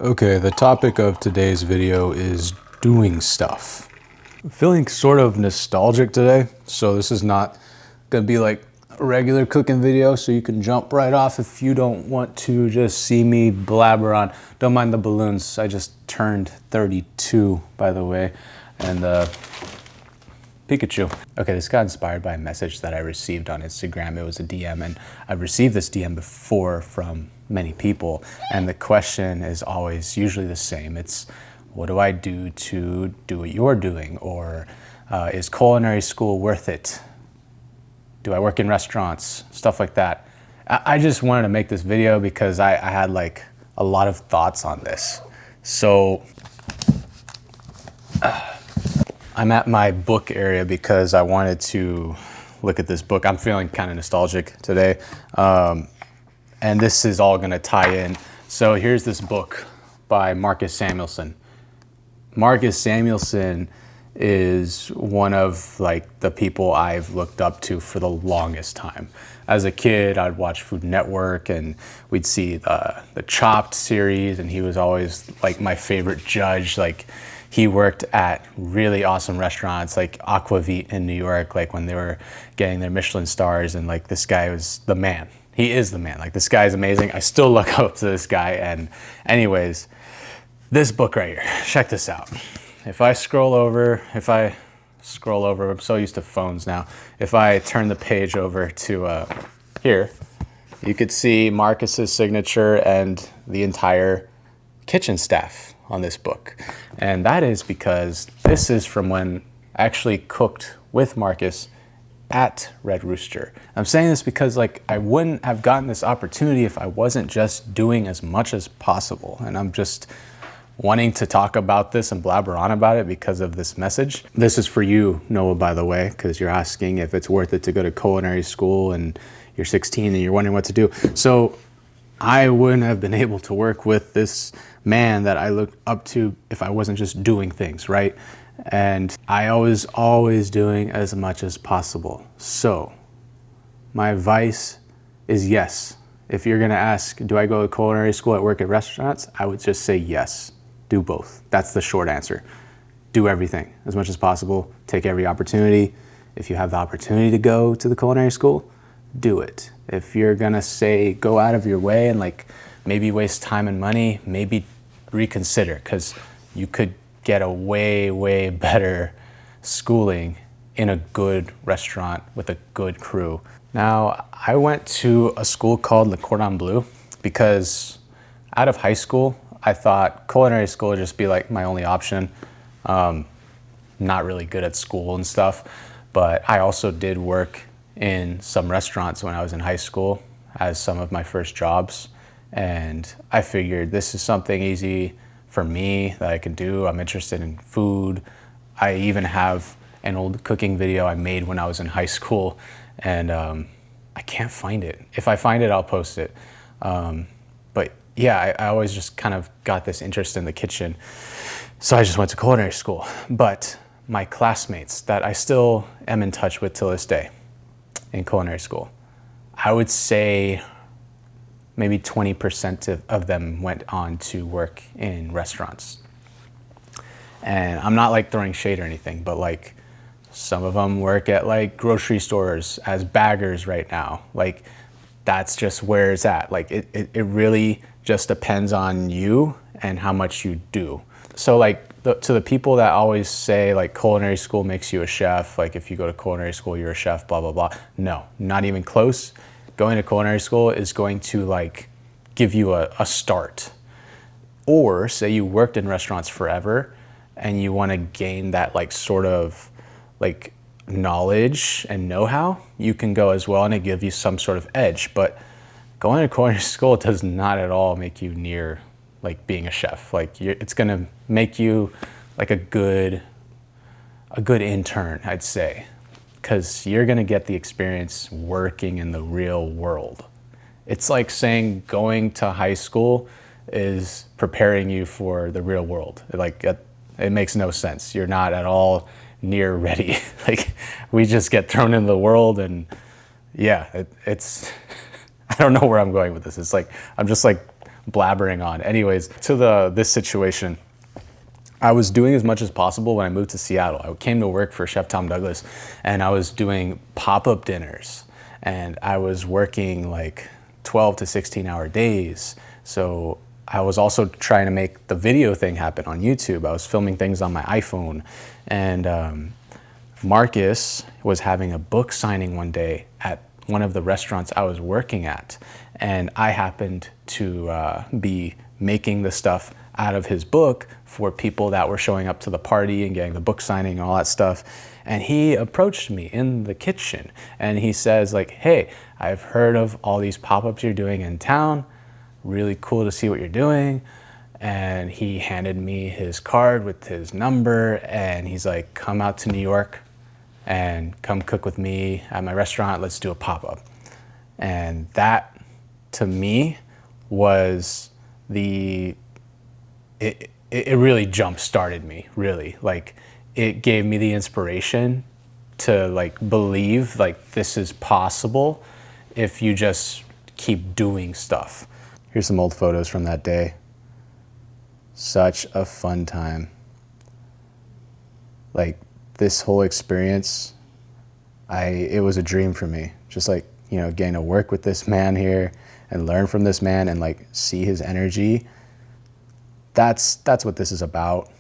Okay, the topic of today's video is doing stuff. I'm feeling sort of nostalgic today, so this is not gonna be like a regular cooking video, so you can jump right off if you don't want to just see me blabber on. Don't mind the balloons, I just turned 32, by the way, and Pikachu. Okay, this got inspired by a message that I received on Instagram. It was a DM, and I've received this DM before from many people, and the question is always usually the same. It's, what do I do to do what you're doing? Or is culinary school worth it? Do I work in restaurants? Stuff like that. I just wanted to make this video because I had like a lot of thoughts on this. So I'm at my book area because I wanted to look at this book. I'm feeling kind of nostalgic today. And this is all gonna tie in. So here's this book by Marcus Samuelsson. Marcus Samuelsson is one of like the people I've looked up to for the longest time. As a kid, I'd watch Food Network and we'd see the Chopped series, and he was always like my favorite judge. Like, he worked at really awesome restaurants like Aquavit in New York, like when they were getting their Michelin stars, and like this guy was the man. He is the man. Like, this guy is amazing. I still look up to this guy. And anyways, this book right here, check this out. If I scroll over, I'm so used to phones now. If I turn the page over to here, you could see Marcus's signature and the entire kitchen staff on this book. And that is because this is from when I actually cooked with Marcus at Red Rooster. I'm saying this because like I wouldn't have gotten this opportunity if I wasn't just doing as much as possible. And I'm just wanting to talk about this and blabber on about it because of this message. This is for you, Noah, by the way, because you're asking if it's worth it to go to culinary school and you're 16 and you're wondering what to do. So I wouldn't have been able to work with this man that I look up to if I wasn't just doing things, right? And I was always doing as much as possible. So my advice is yes. If you're gonna ask, do I go to culinary school at work at restaurants? I would just say yes, do both. That's the short answer. Do everything as much as possible, take every opportunity. If you have the opportunity to go to the culinary school, do it. If you're gonna say, go out of your way and like maybe waste time and money, maybe reconsider, because you could get a way better schooling in a good restaurant with a good crew. Now, I went to a school called Le Cordon Bleu because out of high school, I thought culinary school would just be like my only option. Not really good at school and stuff, but I also did work in some restaurants when I was in high school as some of my first jobs. And I figured this is something easy for me that I could do. I'm interested in food. I even have an old cooking video I made when I was in high school, and I can't find it. If I find it, I'll post it. But yeah, I always just kind of got this interest in the kitchen. So I just went to culinary school. But my classmates that I still am in touch with till this day in culinary school, I would say maybe 20% of them went on to work in restaurants. And I'm not like throwing shade or anything, but like some of them work at like grocery stores as baggers right now. Like, that's just where it's at. Like it really just depends on you and how much you do. So like to the people that always say like culinary school makes you a chef, like if you go to culinary school, you're a chef, blah, blah, blah. No, not even close. Going to culinary school is going to like give you a start. Or say you worked in restaurants forever and you want to gain that like sort of like knowledge and know-how, you can go as well, and it gives you some sort of edge. But going to culinary school does not at all make you near like being a chef. Like it's gonna make you like a good intern, I'd say, because you're gonna get the experience working in the real world. It's like saying going to high school is preparing you for the real world. Like it makes no sense. You're not at all near ready. Like, we just get thrown into the world, and yeah, it's I don't know where I'm going with this. It's like I'm just like blabbering on. Anyways, to this situation, I was doing as much as possible when I moved to Seattle. I came to work for Chef Tom Douglas, and I was doing pop-up dinners, and I was working like 12 to 16-hour days. So I was also trying to make the video thing happen on YouTube. I was filming things on my iPhone, and Marcus was having a book signing one day at one of the restaurants I was working at, and I happened to be making the stuff out of his book for people that were showing up to the party and getting the book signing and all that stuff. And he approached me in the kitchen and he says like, hey, I've heard of all these pop-ups you're doing in town. Really cool to see what you're doing. And he handed me his card with his number, and he's like, come out to New York and come cook with me at my restaurant. Let's do a pop-up. And that to me was it really jump-started me, really. Like, it gave me the inspiration to like believe like this is possible if you just keep doing stuff. Here's some old photos from that day. Such a fun time. Like, this whole experience, it was a dream for me. Just like, you know, getting to work with this man here and learn from this man and like see his energy. That's what this is about.